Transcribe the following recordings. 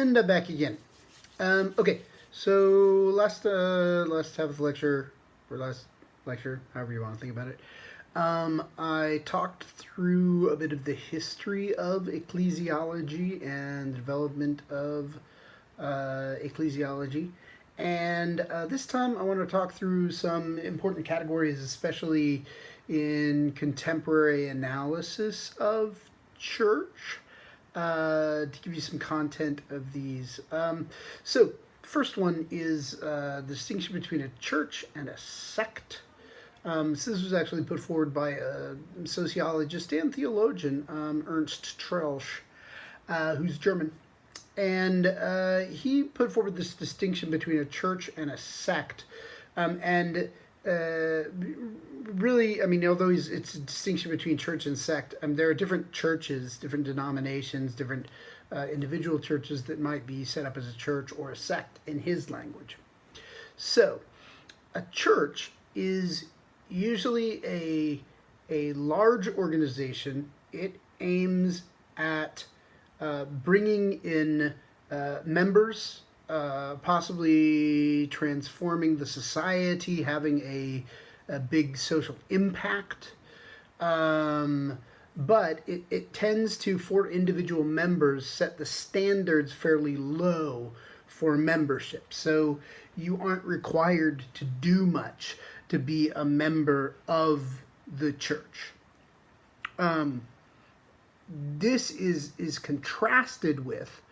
And back again. Okay, so last half of the lecture, or last lecture, however you want to think about it, I talked through a bit of the history of ecclesiology and the development of ecclesiology. And this time I want to talk through some important categories, especially in contemporary analysis of church, to give you some content of these. So, first one is the distinction between a church and a sect. So this was actually put forward by a sociologist and theologian, Ernst Troeltsch, who's German. And he put forward this distinction between a church and a sect. And really, I mean, although it's a distinction between church and sect, there are different churches, different denominations, different individual churches that might be set up as a church or a sect in his language. So, a church is usually a large organization. It aims at bringing in members, possibly transforming the society, having a big social impact. But it tends to, for individual members, set the standards fairly low for membership. So you aren't required to do much to be a member of the church. This is contrasted with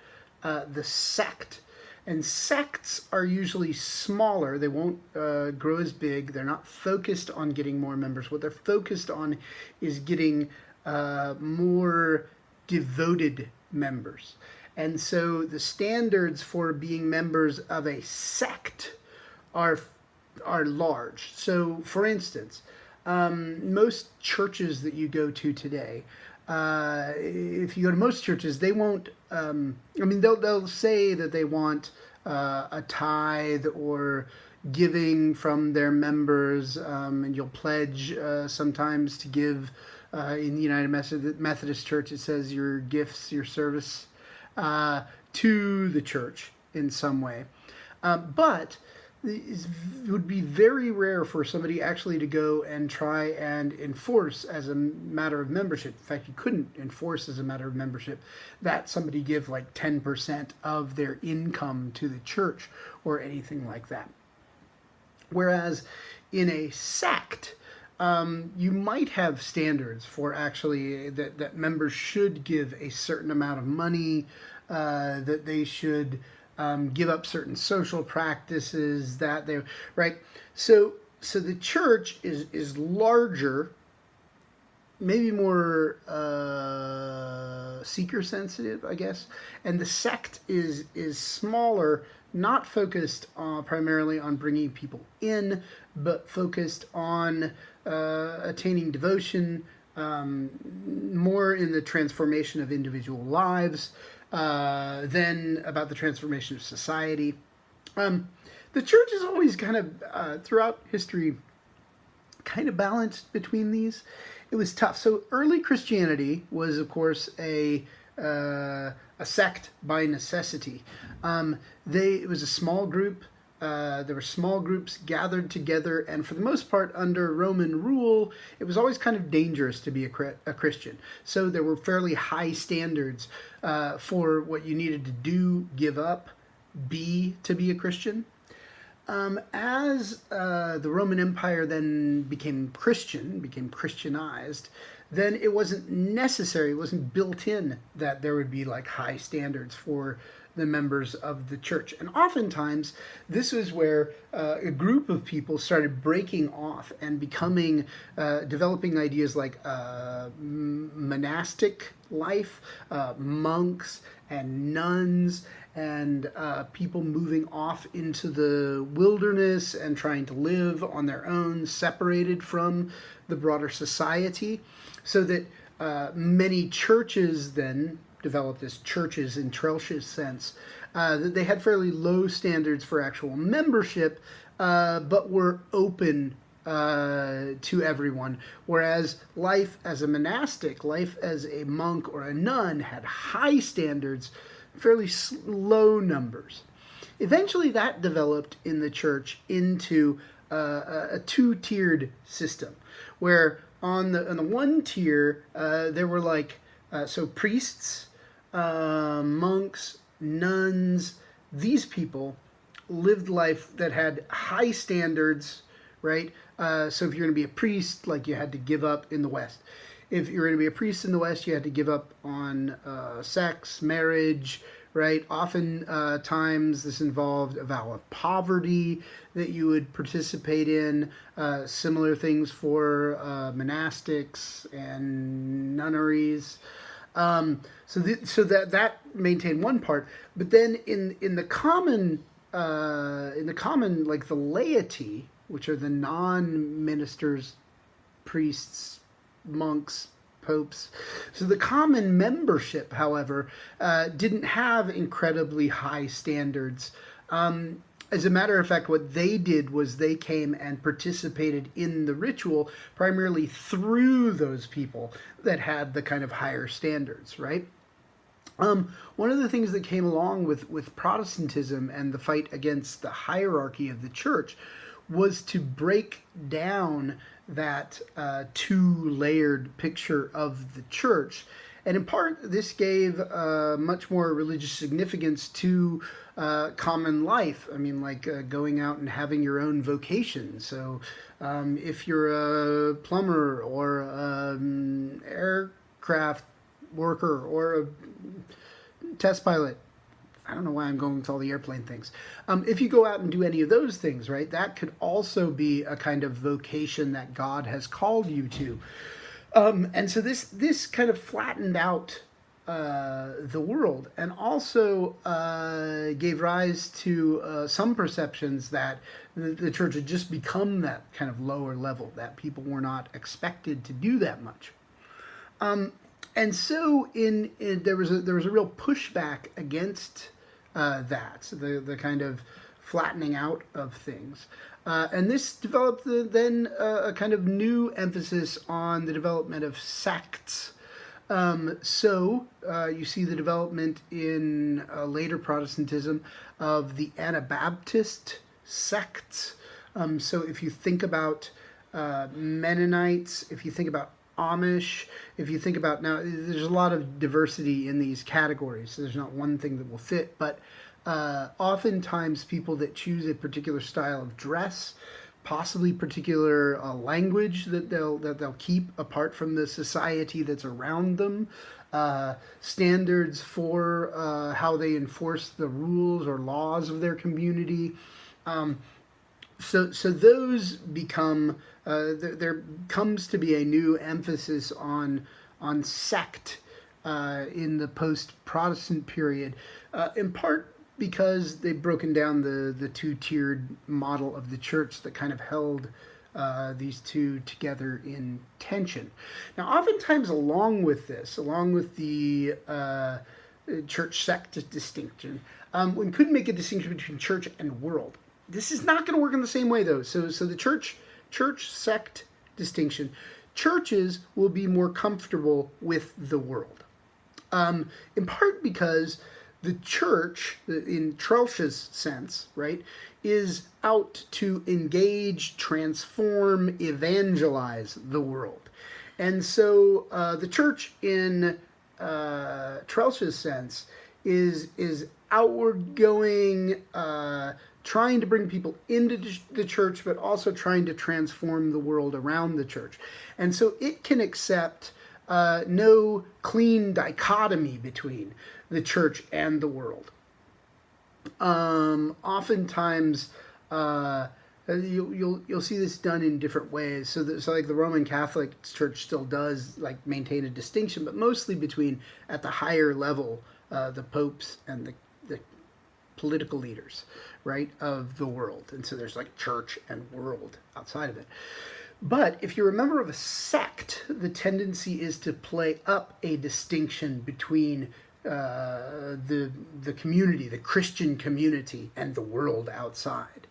the sect. And sects are usually smaller. They won't grow as big. They're not focused on getting more members. What they're focused on is getting more devoted members. And so the standards for being members of a sect are large. So, for instance, most churches that you go to today, if you go to most churches, they won't. They'll say that they want a tithe or giving from their members, and you'll pledge sometimes to give. In the United Methodist Church, it says your gifts, your service to the church in some way. But it would be very rare for somebody actually to go and try and enforce as a matter of membership. In fact, you couldn't enforce as a matter of membership that somebody give like 10% of their income to the church or anything like that. Whereas in a sect, you might have standards for actually that members should give a certain amount of money, that they should give up certain social practices, that they right. So the church is larger, maybe more seeker sensitive, I guess, and the sect is smaller, not focused primarily on bringing people in, but focused on attaining devotion, more in the transformation of individual lives than about the transformation of society. The church is always kind of, throughout history, kind of balanced between these. It was tough. So early Christianity was, of course, a sect by necessity. It was a small group. There were small groups gathered together, and for the most part, under Roman rule, it was always kind of dangerous to be a Christian. So there were fairly high standards for what you needed to do, give up, to be a Christian. As the Roman Empire then became Christianized, then it wasn't necessary, it wasn't built in that there would be like high standards for the members of the church. And oftentimes, this was where a group of people started breaking off and becoming, developing ideas like monastic life, monks and nuns, and people moving off into the wilderness and trying to live on their own, separated from the broader society, so that many churches then developed as churches in Troeltsch's sense, that they had fairly low standards for actual membership, but were open to everyone. Whereas life as a monastic, life as a monk or a nun had high standards fairly low numbers. Eventually, that developed in the church into a two-tiered system, where on the one tier there were so priests, monks, nuns. These people lived life that had high standards, right? So if you're going to be a priest, like you had to give up in the West. If you're going to be a priest in the West, you had to give up on sex, marriage, right? Often times this involved a vow of poverty that you would participate in. Similar things for monastics and nunneries. So that maintained one part, but then in the common like the laity, which are the non-ministers, priests, monks, popes. So the common membership, however, didn't have incredibly high standards. As a matter of fact, what they did was they came and participated in the ritual primarily through those people that had the kind of higher standards, right? One of the things that came along with Protestantism and the fight against the hierarchy of the church was to break down that two-layered picture of the church. And in part, this gave much more religious significance to common life. I mean, like going out and having your own vocation. So if you're a plumber or an aircraft worker or a test pilot, I don't know why I'm going to all the airplane things. If you go out and do any of those things, right, that could also be a kind of vocation that God has called you to. And so this kind of flattened out the world, and also gave rise to some perceptions that the church had just become that kind of lower level, that people were not expected to do that much. And so there was a real pushback against that, so the kind of flattening out of things. And this developed then a kind of new emphasis on the development of sects. So you see the development in later Protestantism of the Anabaptist sects. So if you think about Mennonites, if you think about Amish, if you think about, now there's a lot of diversity in these categories, so there's not one thing that will fit, but oftentimes people that choose a particular style of dress, possibly particular language that they'll keep apart from the society that's around them, standards for how they enforce the rules or laws of their community. So those become there comes to be a new emphasis on sect in the post-Protestant period, in part because they've broken down the two-tiered model of the church that kind of held these two together in tension. Now, oftentimes along with the church sect distinction, one could make a distinction between church and world. This is not going to work in the same way, though. So the church sect distinction, churches will be more comfortable with the world, in part because the church, in Troeltsch's sense, right, is out to engage, transform, evangelize the world. And so the church, in Troeltsch's sense, is outward going, trying to bring people into the church, but also trying to transform the world around the church. And so it can accept no clean dichotomy between the church and the world. Oftentimes, you'll see this done in different ways. So like the Roman Catholic Church still does like maintain a distinction, but mostly between, at the higher level, the popes and the political leaders, right, of the world. And so there's like church and world outside of it. But if you're a member of a sect, the tendency is to play up a distinction between the community, the Christian community, and the world outside.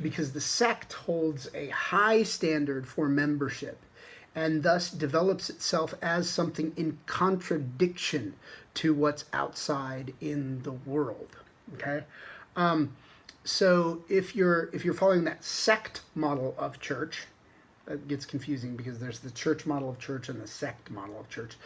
Because the sect holds a high standard for membership, and thus develops itself as something in contradiction to what's outside in the world. Okay, so if you're following that sect model of church, it gets confusing because there's the church model of church and the sect model of church.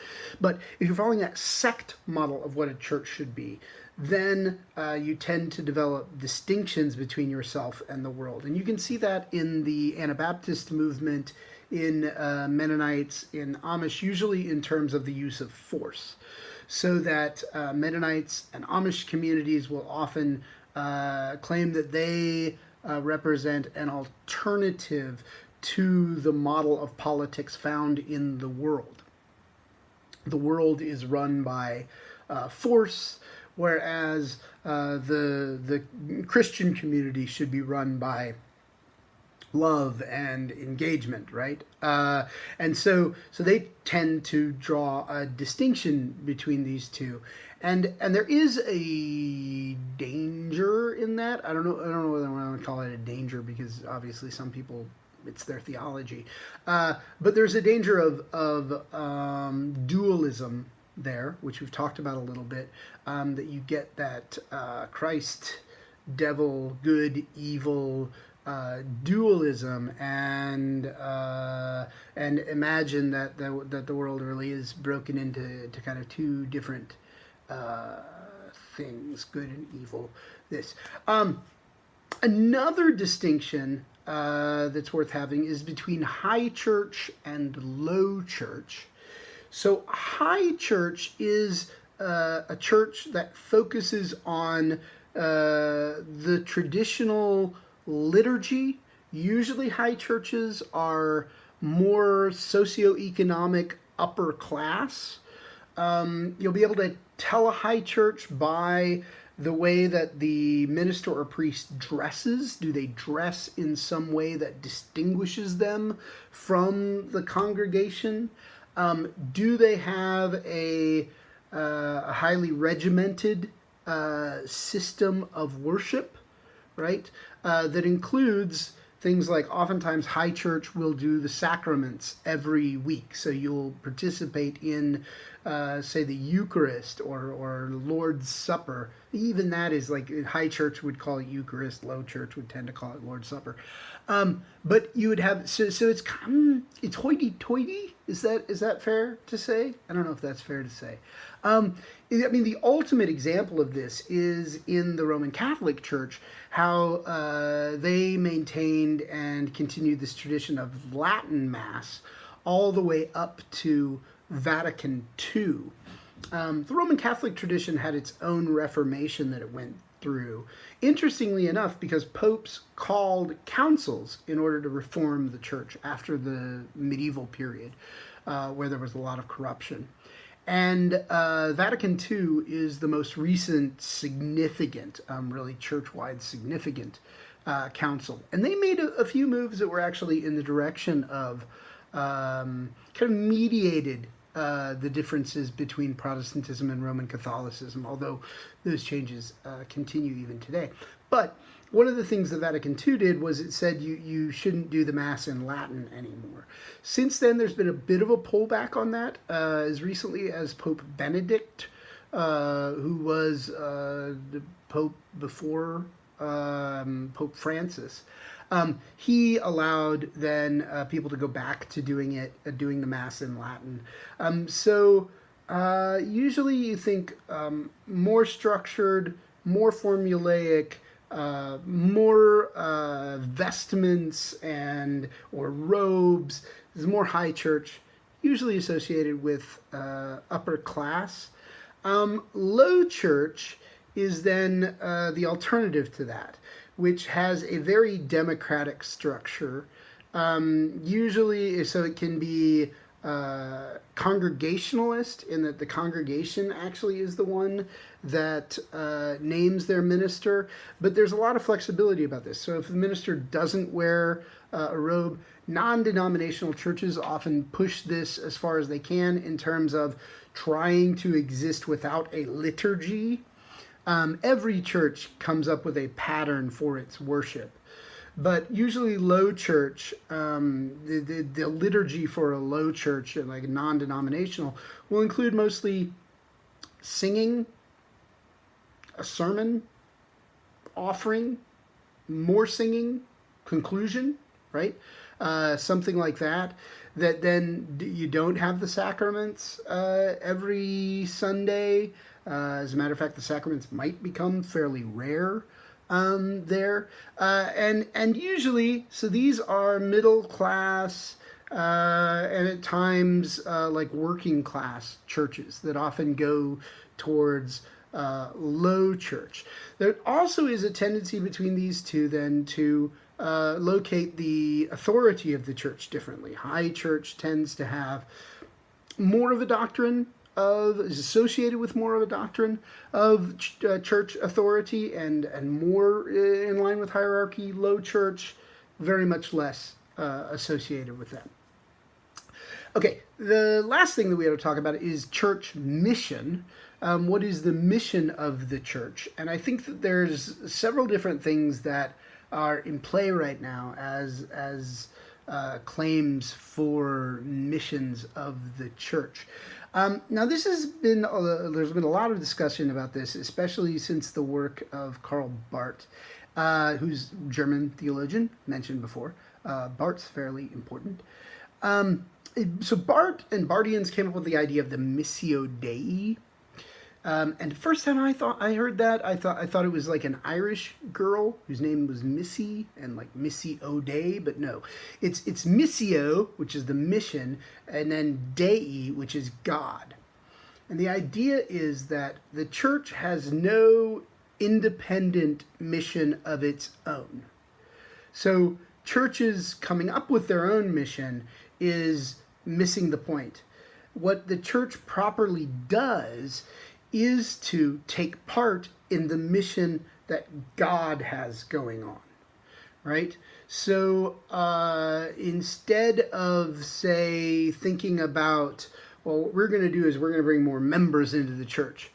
But if you're following that sect model of what a church should be, then you tend to develop distinctions between yourself and the world. And you can see that in the Anabaptist movement, in Mennonites, in Amish, usually in terms of the use of force. So that Mennonites and Amish communities will often claim that they represent an alternative to the model of politics found in the world. The world is run by force, whereas the Christian community should be run by love and engagement, right? And so they tend to draw a distinction between these two, and there is a danger in that. I don't know whether I want to call it a danger, because obviously some people, it's their theology, but there's a danger of dualism there, which we've talked about a little bit, that you get that Christ, devil, good, evil dualism, and imagine that the world really is broken into kind of two different things, good and evil. This another distinction that's worth having is between high church and low church. So high church is a church that focuses on the traditional liturgy. Usually high churches are more socioeconomic, upper class. You'll be able to tell a high church by the way that the minister or priest dresses. Do they dress in some way that distinguishes them from the congregation? Do they have a highly regimented system of worship, right? That includes things like, oftentimes high church will do the sacraments every week. So you'll participate in, say, the Eucharist or Lord's Supper. Even that is like, high church would call it Eucharist, low church would tend to call it Lord's Supper. But you would have, so it's hoity-toity. Is that fair to say? I don't know if that's fair to say. I mean, the ultimate example of this is in the Roman Catholic Church, how they maintained and continued this tradition of Latin Mass all the way up to Vatican II. The Roman Catholic tradition had its own Reformation that it went through. Interestingly enough, because popes called councils in order to reform the church after the medieval period, where there was a lot of corruption. And Vatican II is the most recent significant, really church-wide significant council. And they made a few moves that were actually in the direction of kind of mediated the differences between Protestantism and Roman Catholicism, although those changes continue even today. But one of the things that Vatican II did was it said you shouldn't do the Mass in Latin anymore. Since then, there's been a bit of a pullback on that, as recently as Pope Benedict, who was the Pope before Pope Francis. He allowed then people to go back to doing the Mass in Latin. So usually you think more structured, more formulaic, more vestments or robes. Is more high church, usually associated with upper class. Low church is then the alternative to that, which has a very democratic structure. Usually, so it can be congregationalist, in that the congregation actually is the one that names their minister, but there's a lot of flexibility about this. So if the minister doesn't wear a robe, non-denominational churches often push this as far as they can in terms of trying to exist without a liturgy. Every church comes up with a pattern for its worship. But usually low church, the liturgy for a low church, like non-denominational, will include mostly singing, a sermon, offering, more singing, conclusion, right? Something like that. That then you don't have the sacraments every Sunday. As a matter of fact, the sacraments might become fairly rare there, and usually, so these are middle class. And at times, like working class churches that often go towards low church. There also is a tendency between these two then to locate the authority of the church differently. High church tends to have more of a doctrine is associated with more of a doctrine of church authority and more in line with hierarchy. Low church, very much less associated with that. Okay, the last thing that we have to talk about is church mission. What is the mission of the church? And I think that there's several different things that are in play right now as claims for missions of the church. Now, this has been there's been a lot of discussion about this, especially since the work of Karl Barth, who's a German theologian mentioned before. Barth's fairly important. So Barth and Barthians came up with the idea of the Missio Dei. And the first time I heard that, I thought it was like an Irish girl whose name was Missy and like Missy O'Day, but no, it's Missio, which is the mission, and then Dei, which is God. And the idea is that the church has no independent mission of its own. So churches coming up with their own mission is missing the point. What the church properly does is to take part in the mission that God has going on, right? So instead of, say, thinking about, well, what we're going to do is we're going to bring more members into the church,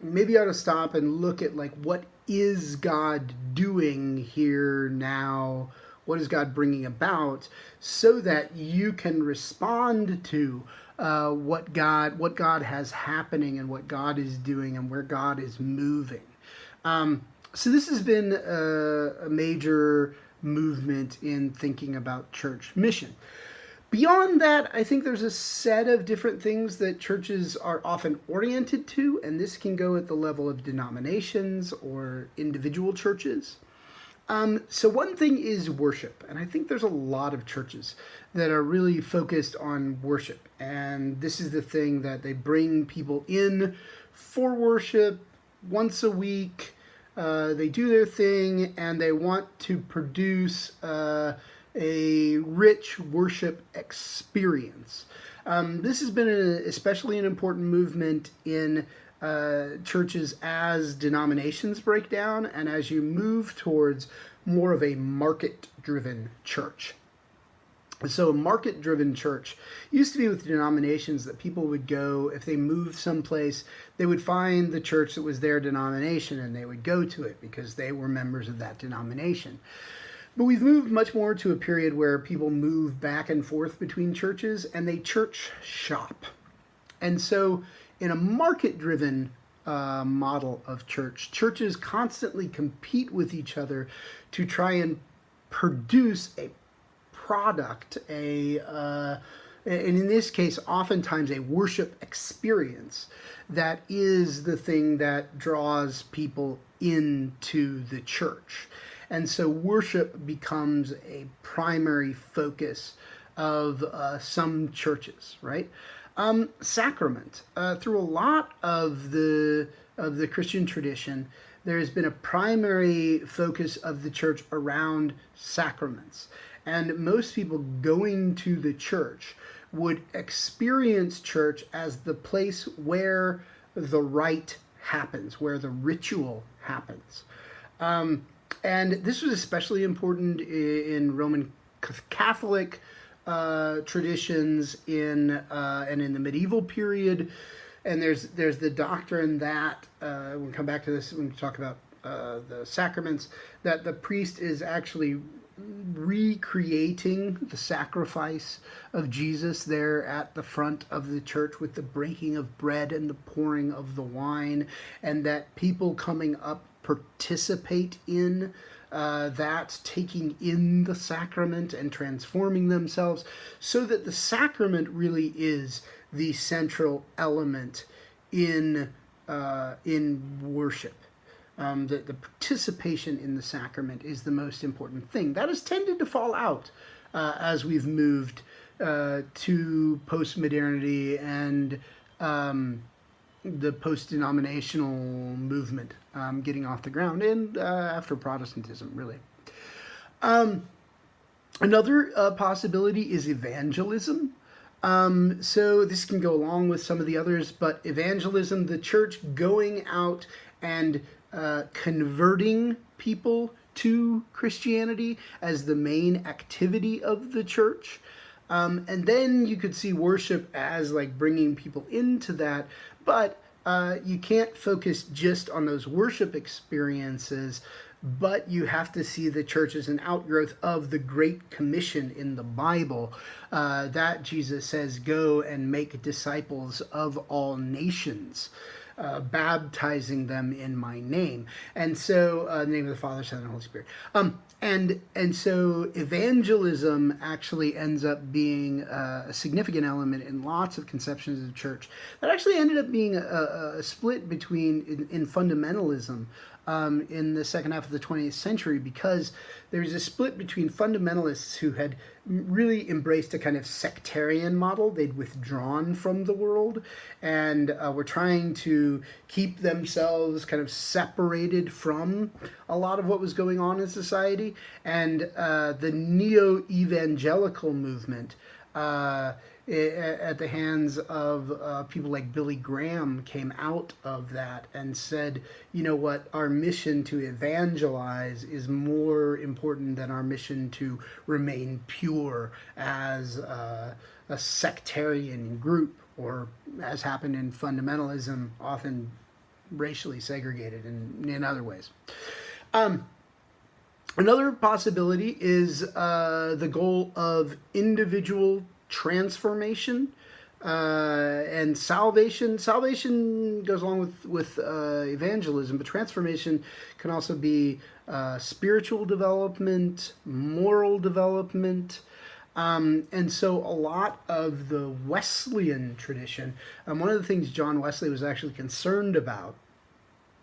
maybe you ought to stop and look at, like, what is God doing here now? What is God bringing about, so that you can respond to what God has happening and what God is doing and where God is moving. So this has been a major movement in thinking about church mission. Beyond that, I think there's a set of different things that churches are often oriented to, and this can go at the level of denominations or individual churches. So one thing is worship, and I think there's a lot of churches that are really focused on worship, and this is the thing that they bring people in for worship once a week. They do their thing, and they want to produce a rich worship experience. This has been especially an important movement in churches as denominations break down and as you move towards more of a market-driven church. So a market-driven church used to be with denominations that people would go, if they moved someplace, they would find the church that was their denomination and they would go to it because they were members of that denomination. But we've moved much more to a period where people move back and forth between churches and they church shop. And so in a market-driven model of church, churches constantly compete with each other to try and produce a product, and in this case, oftentimes a worship experience that is the thing that draws people into the church. And so worship becomes a primary focus of some churches, right? Sacrament. Through a lot of the Christian tradition, there has been a primary focus of the church around sacraments. And most people going to the church would experience church as the place where the rite happens, where the ritual happens. And this was especially important in Roman Catholic traditions and in the medieval period. And there's the doctrine that we'll come back to this when we talk about the sacraments, that the priest is actually recreating the sacrifice of Jesus there at the front of the church with the breaking of bread and the pouring of the wine, and that people coming up participate in that, taking in the sacrament and transforming themselves, so that the sacrament really is the central element in worship. That the participation in the sacrament is the most important thing. That has tended to fall out as we've moved to post-modernity and the post-denominational movement getting off the ground, and after Protestantism, really. Another possibility is evangelism. So this can go along with some of the others, but evangelism, the church going out and converting people to Christianity as the main activity of the church. And then you could see worship as like bringing people into that, but you can't focus just on those worship experiences, but you have to see the church as an outgrowth of the Great Commission in the Bible, that Jesus says, go and make disciples of all nations, baptizing them in my name. And so, the name of the Father, Son, and Holy Spirit. And so evangelism actually ends up being a significant element in lots of conceptions of the church. That actually ended up being a split between in fundamentalism in the second half of the 20th century, because there was a split between fundamentalists who had really embraced a kind of sectarian model. They'd withdrawn from the world and were trying to keep themselves kind of separated from a lot of what was going on in society. And the neo-evangelical movement at the hands of people like Billy Graham came out of that and said, you know what, our mission to evangelize is more important than our mission to remain pure as a sectarian group, or as happened in fundamentalism, often racially segregated in other ways. Another possibility is the goal of individual transformation and salvation. Salvation goes along with evangelism, but transformation can also be spiritual development, moral development. And so a lot of the Wesleyan tradition, one of the things John Wesley was actually concerned about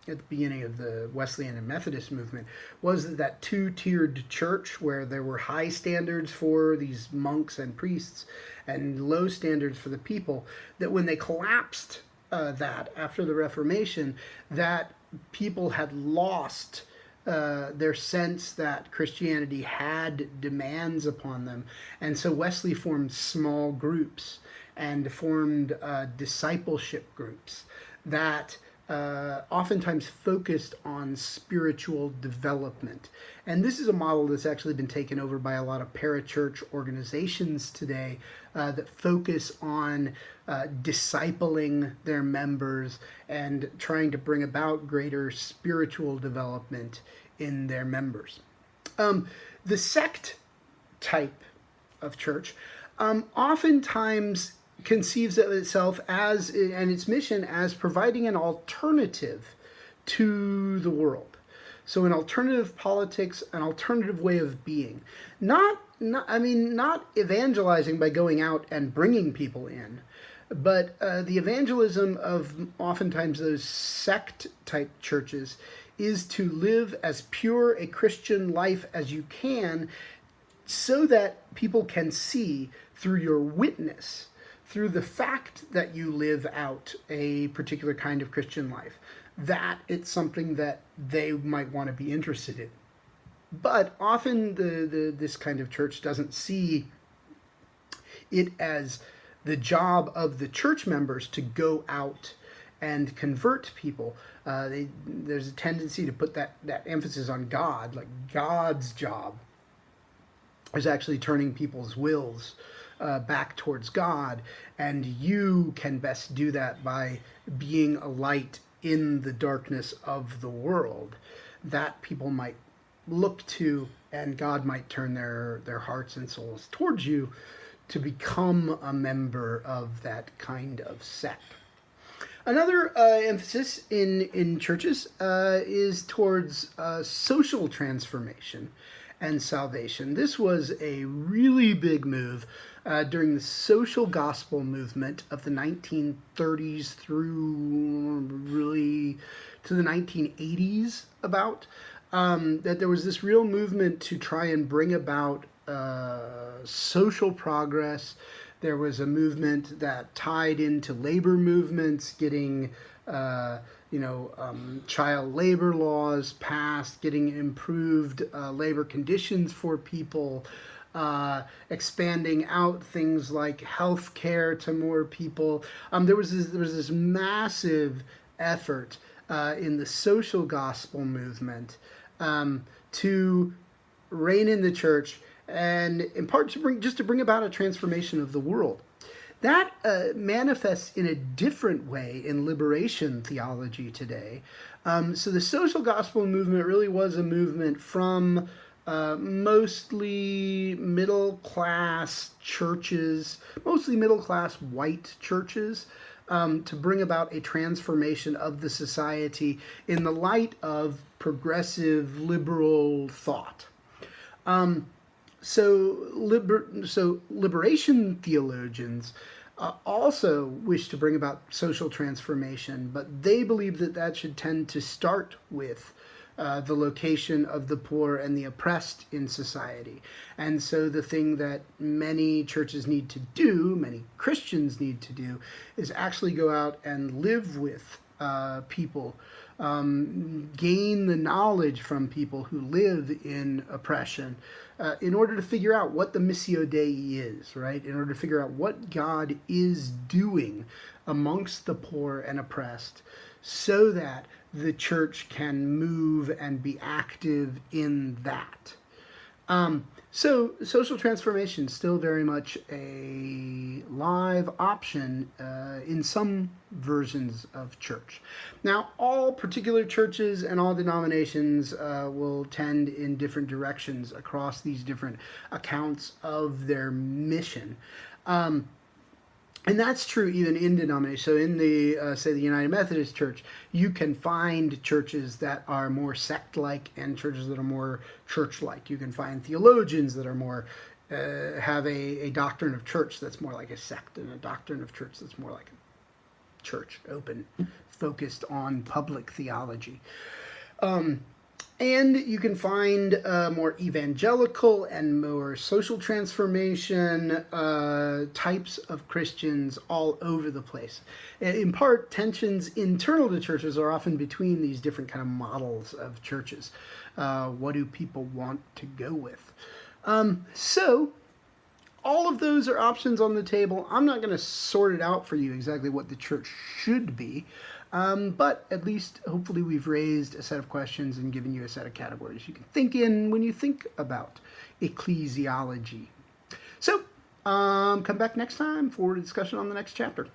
at the beginning of the Wesleyan and Methodist movement, was that two-tiered church where there were high standards for these monks and priests and low standards for the people, that when they collapsed that after the Reformation, that people had lost their sense that Christianity had demands upon them. And so Wesley formed small groups and formed discipleship groups that oftentimes focused on spiritual development. And this is a model that's actually been taken over by a lot of parachurch organizations today that focus on discipling their members and trying to bring about greater spiritual development in their members. The sect type of church oftentimes conceives of itself as, and its mission as, providing an alternative to the world. So an alternative politics, an alternative way of being. Not evangelizing by going out and bringing people in, but the evangelism of oftentimes those sect type churches is to live as pure a Christian life as you can, so that people can see through your witness, through the fact that you live out a particular kind of Christian life, that it's something that they might want to be interested in. But often this kind of church doesn't see it as the job of the church members to go out and convert people. There's a tendency to put that emphasis on God, like God's job is actually turning people's wills back towards God, and you can best do that by being a light in the darkness of the world that people might look to, and God might turn their hearts and souls towards you to become a member of that kind of sect. Another emphasis in churches is towards social transformation and salvation. This was a really big move during the social gospel movement of the 1930s through really to the 1980s about. That there was this real movement to try and bring about social progress. There was a movement that tied into labor movements, getting child labor laws passed, getting improved labor conditions for people, expanding out things like health care to more people. There was this massive effort in the social gospel movement to reign in the church, and in part to bring about a transformation of the world. That manifests in a different way in liberation theology today. So the social gospel movement really was a movement from mostly middle-class churches, mostly middle-class white churches, to bring about a transformation of the society in the light of progressive liberal thought. So liberation theologians also wish to bring about social transformation, but they believe that should tend to start with the location of the poor and the oppressed in society. And so the thing that many churches need to do, many Christians need to do, is actually go out and live with people, gain the knowledge from people who live in oppression, in order to figure out what the Missio Dei is, right? In order to figure out what God is doing amongst the poor and oppressed, so that the church can move and be active in that. So social transformation is still very much a live option in some versions of church. Now, all particular churches and all denominations will tend in different directions across these different accounts of their mission. And that's true even in denominations. So in the, say, the United Methodist Church, you can find churches that are more sect-like and churches that are more church-like. You can find theologians that are more, have a doctrine of church that's more like a sect, and a doctrine of church that's more like a church, open, focused on public theology. And you can find more evangelical and more social transformation types of Christians all over the place. In part, tensions internal to churches are often between these different kind of models of churches. What do people want to go with? So all of those are options on the table. I'm not going to sort it out for you exactly what the church should be. But at least, hopefully, we've raised a set of questions and given you a set of categories you can think in when you think about ecclesiology. So, come back next time for a discussion on the next chapter.